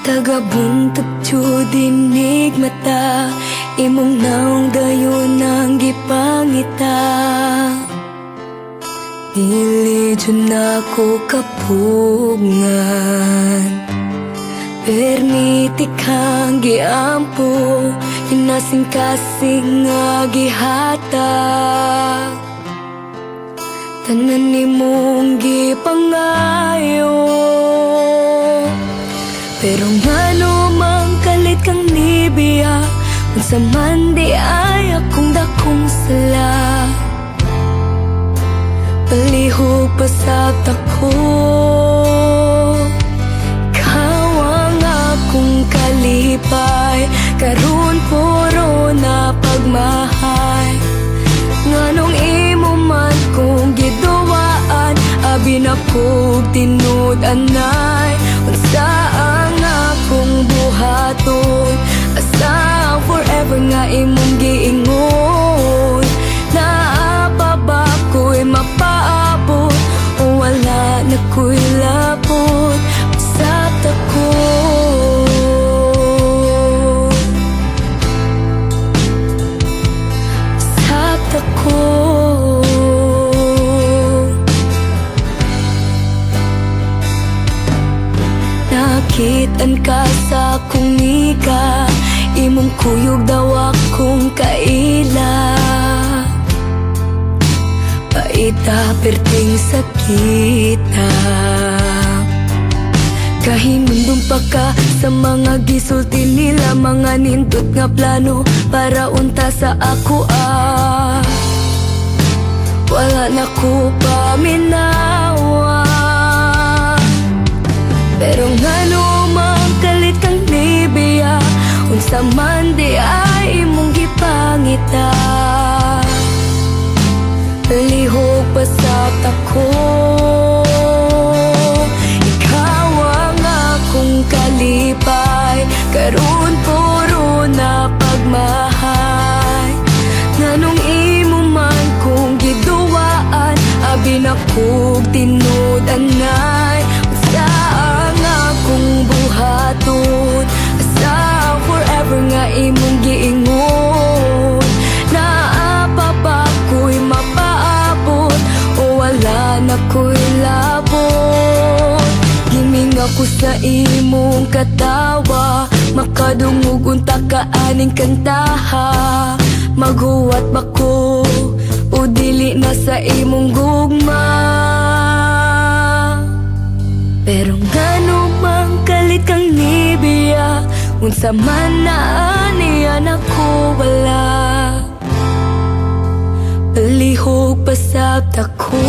Tagabuntag dinig mata, imong naong dayon ang gipangita. Dili dyan ako kapugngan, permiti kang giampo, hinasing-kasing nga gihatag. Tanan ni mong gipangayo, pero ngano mang kalit kang nibiya, unsa man di ay akong dakong sala. Palihog pa sa tako, kawang akong kalipay, karon puro na pagmahay. Nganong imo man kong giduwaan, abi na kog tinud anay. Unsa ang akong buhaton, asa ang forever nga imong giingon. Naapa ba ko'y mapaabot, o wala na ko'y labot sa tako. Sa tako. Nakitaan ka sa akong ika, imong kuyog daw akong kaila. Paita perting sakita, kahimundong pa ka sa mga gisulti nila, mga nindot nga plano para unta sa ako wala na ko paminawa. Pero ngano mang kalit kang nibiya, unsa man di ay imong gipangita. Lihog pa sa tako, ikaw ang akong kalipay, karon puro na pagmahay. Nganong imo man kong giduwaan, abi na kog tinud anay. Unsa ang akong buhaton, asa ang forever nga imong giingon. Naapa pa ko'y mapaabot, o wala na ko'y labot. Giming ako sa imong katawa, makadungog unta ka aning kantaha. Maghuwat ba ko, o dili na sa imong gugma. Pero ngano mang kalit kang nibiya, unsa man na aniya na ko wala. Palihog pa sa tako.